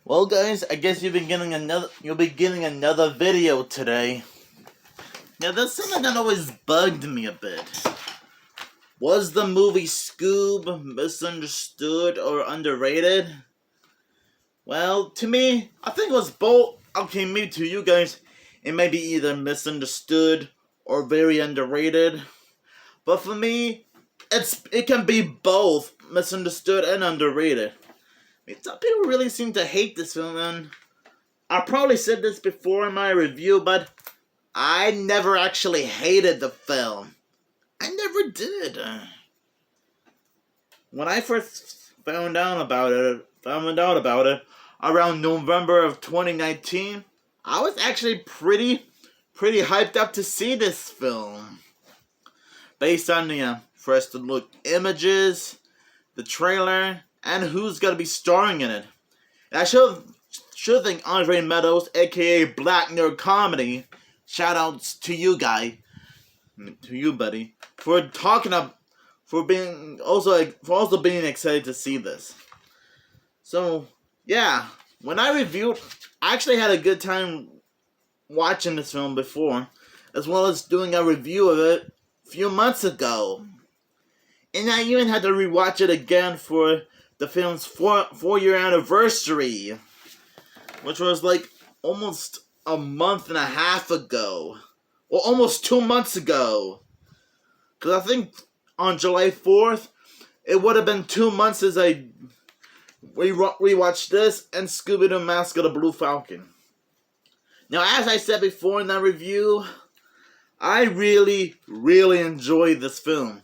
Well, guys, I guess you'll be getting another video today. Now, there's something that always bugged me a bit. Was the movie SCOOB misunderstood or underrated? Well, to me, I think it was both. Okay, maybe to you guys, it may be either misunderstood or very underrated. But for me, it can be both misunderstood and underrated. I mean, some people really seem to hate this film, and I probably said this before in my review, but I never actually hated the film. I never did. When I first found out about it around November of 2019, I was actually pretty hyped up to see this film. Based on the first look images, the trailer, and who's gonna be starring in it. And I should thank Andre Meadows, aka Black Nerd Comedy. Shoutouts to you, buddy, for also being excited to see this. So yeah, when I reviewed, I actually had a good time watching this film before, as well as doing a review of it a few months ago. And I even had to rewatch it again for the film's four-year anniversary, which was like almost a month and a half ago. Well, almost 2 months ago. Because I think on July 4th, it would have been 2 months since I rewatched this and Scooby-Doo Mask of the Blue Falcon. Now, as I said before in that review, I really enjoyed this film.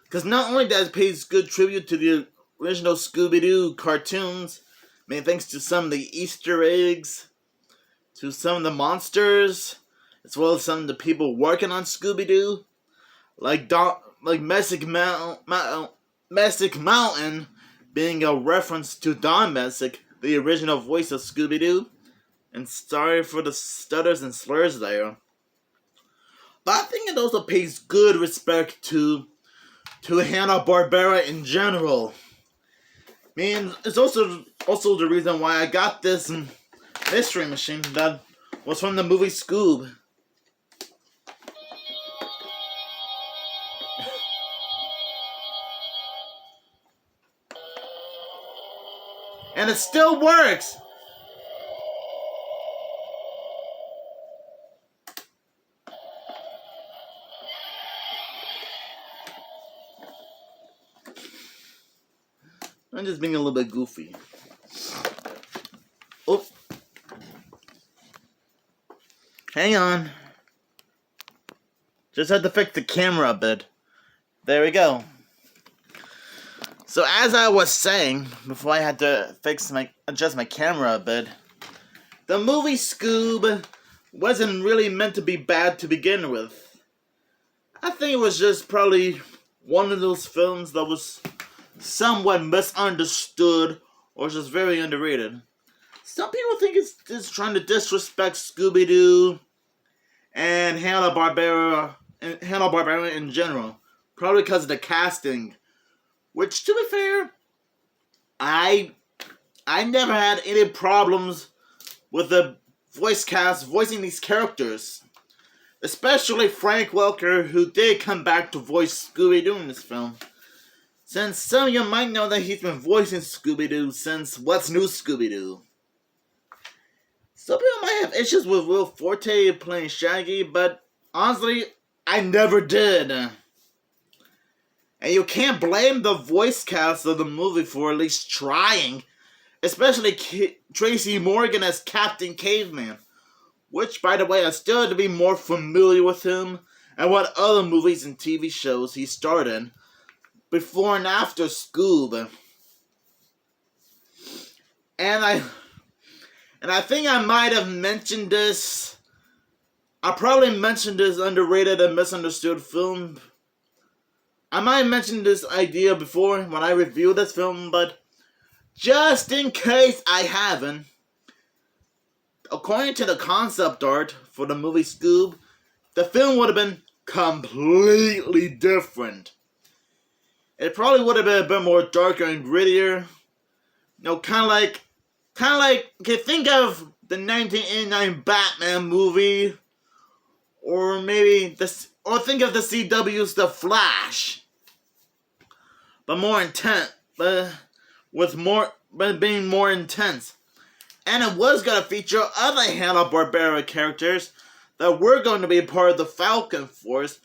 Because not only does it pay good tribute to the original Scooby-Doo cartoons, I mean, thanks to some of the Easter eggs, to some of the monsters, as well as some of the people working on Scooby-Doo, like Messick Mountain being a reference to Don Messick, the original voice of Scooby-Doo, and sorry for the stutters and slurs there. But I think it also pays good respect to Hanna-Barbera in general. I mean, it's also the reason why I got this mystery machine that was from the movie SCOOB. And it still works! I'm just being a little bit goofy. Oh. Hang on. Just had to fix the camera a bit. There we go. So as I was saying, before I had to adjust my camera a bit, the movie SCOOB wasn't really meant to be bad to begin with. I think it was just probably one of those films that was somewhat misunderstood or just very underrated. Some people think it's just trying to disrespect Scooby-Doo and Hanna-Barbera in general, probably because of the casting. Which, to be fair, I never had any problems with the voice cast voicing these characters, especially Frank Welker, who did come back to voice Scooby-Doo in this film. Since some of you might know that he's been voicing Scooby-Doo since What's New Scooby-Doo. Some people might have issues with Will Forte playing Shaggy, but honestly, I never did. And you can't blame the voice cast of the movie for at least trying, especially Tracy Morgan as Captain Caveman, which, by the way, I still had to be more familiar with him and what other movies and TV shows he starred in before and after SCOOB. And I think I might have mentioned this. I probably mentioned this underrated and misunderstood film. I might have mentioned this idea before when I reviewed this film, but just in case I haven't, according to the concept art for the movie SCOOB, the film would have been completely different. It probably would have been a bit more darker and grittier. You know, kind of like Kind of like, okay, think of the 1989 Batman movie, or maybe or think of the CW's The Flash, but more intense, but being more intense. And it was going to feature other Hanna-Barbera characters that were going to be part of the Falcon Force,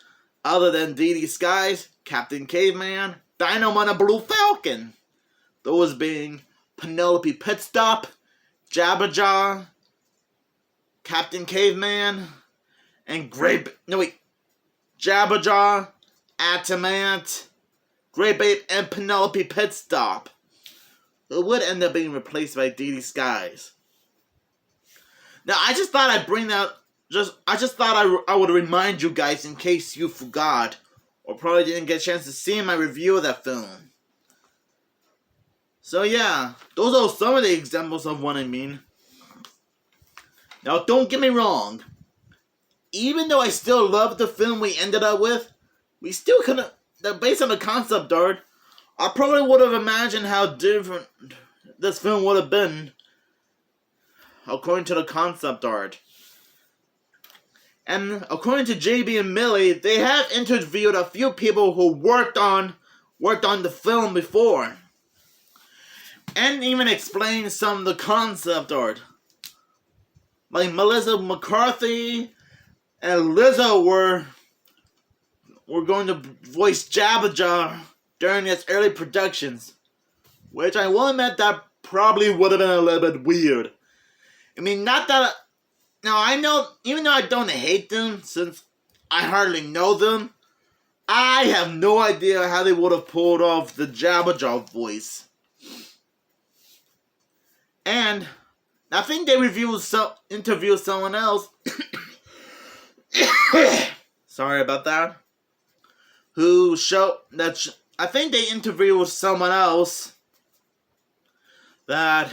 other than Dee Skies, Captain Caveman, Dynamo, and a Blue Falcon. Those being Penelope Pitstop, Jabberjaw, Captain Caveman, and Jabberjaw, Atamant, Greybabe, and Penelope Pitstop. It would end up being replaced by Dee Skies. Now, I just thought I'd bring that. I just thought I would remind you guys in case you forgot, or probably didn't get a chance to see my review of that film. So yeah, those are some of the examples of what I mean. Now, don't get me wrong. Even though I still love the film we ended up with, we still couldn't. Based on the concept art, I probably would have imagined how different this film would have been according to the concept art. And according to JB and Millie, they have interviewed a few people who worked on the film before, and even explained some of the concept art. Like Melissa McCarthy and Lizzo were going to voice Jabberjaw during its early productions, which I will admit that probably would have been a little bit weird. I mean, not that. Now, I know, even though I don't hate them, since I hardly know them, I have no idea how they would have pulled off the Jabberjaw voice. And I think they interviewed someone else. Sorry about that. I think they interviewed someone else that.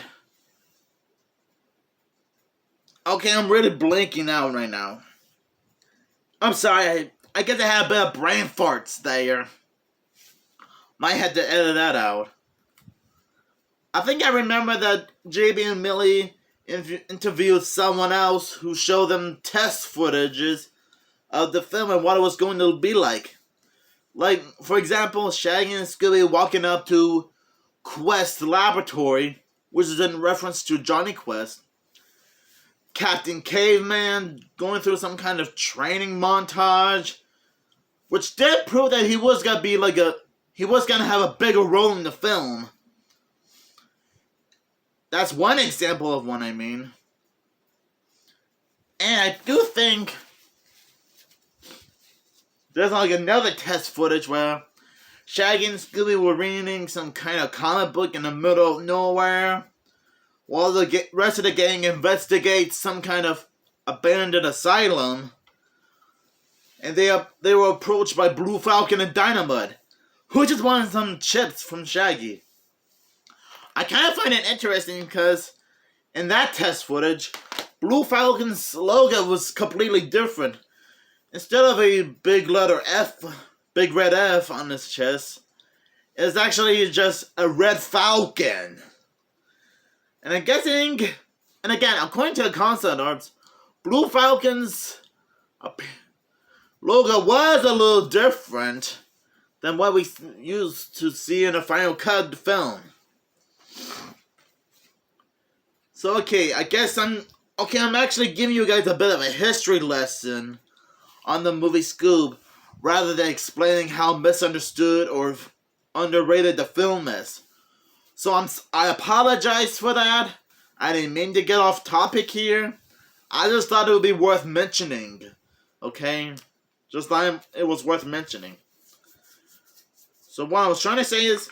Okay, I'm really blanking out right now. I'm sorry, I guess I had a bit of brain farts there. Might have to edit that out. I think I remember that JB and Millie interviewed someone else who showed them test footages of the film and what it was going to be like. Like, for example, Shaggy and Scooby walking up to Quest Laboratory, which is in reference to Johnny Quest. Captain Caveman going through some kind of training montage, which did prove that he was gonna have a bigger role in the film. That's one example of what I mean. And I do think there's like another test footage where Shaggy and Scooby were reading some kind of comic book in the middle of nowhere, while the rest of the gang investigates some kind of abandoned asylum, and they were approached by Blue Falcon and Dynamite, who just wanted some chips from Shaggy. I kind of find it interesting because in that test footage, Blue Falcon's logo was completely different. Instead of a big letter F, big red F on his chest, it's actually just a red falcon. And I'm guessing, and again, according to the concept arts, Blue Falcon's logo was a little different than what we used to see in the final cut of the film. So okay, I guess I'm actually giving you guys a bit of a history lesson on the movie SCOOB, rather than explaining how misunderstood or underrated the film is. So I apologize for that. I didn't mean to get off topic here. I just thought it would be worth mentioning. Okay? Just thought it was worth mentioning. So what I was trying to say is,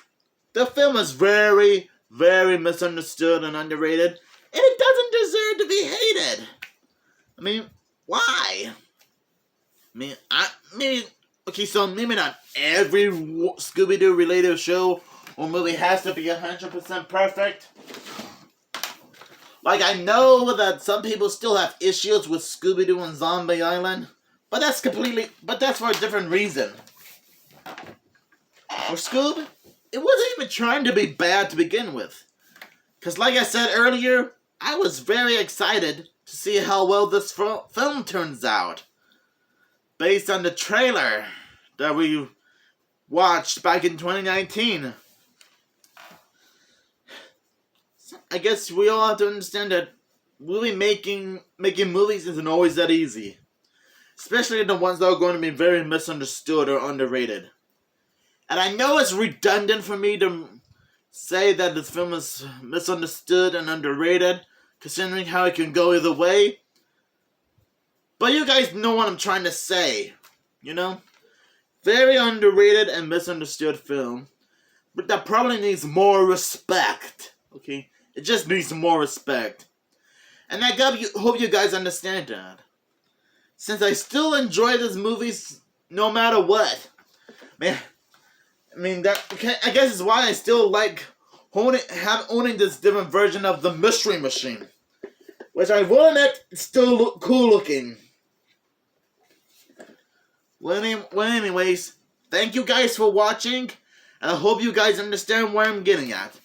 the film is very, very misunderstood and underrated, and it doesn't deserve to be hated. I mean, why? So maybe not every Scooby-Doo related show or movie has to be 100% perfect. Like, I know that some people still have issues with Scooby-Doo and Zombie Island, but that's for a different reason. For Scoob, it wasn't even trying to be bad to begin with. Because like I said earlier, I was very excited to see how well this film turns out. Based on the trailer that we watched back in 2019. I guess we all have to understand that really making movies isn't always that easy. Especially the ones that are going to be very misunderstood or underrated. And I know it's redundant for me to say that this film is misunderstood and underrated, considering how it can go either way. But you guys know what I'm trying to say, you know? Very underrated and misunderstood film, but that probably needs more respect, okay? It just needs more respect. And I hope you guys understand that. Since I still enjoy these movies no matter what. Man, I guess it's why I still like owning this different version of the Mystery Machine. Which I will admit, still look cool looking. Well, anyways, thank you guys for watching, and I hope you guys understand where I'm getting at.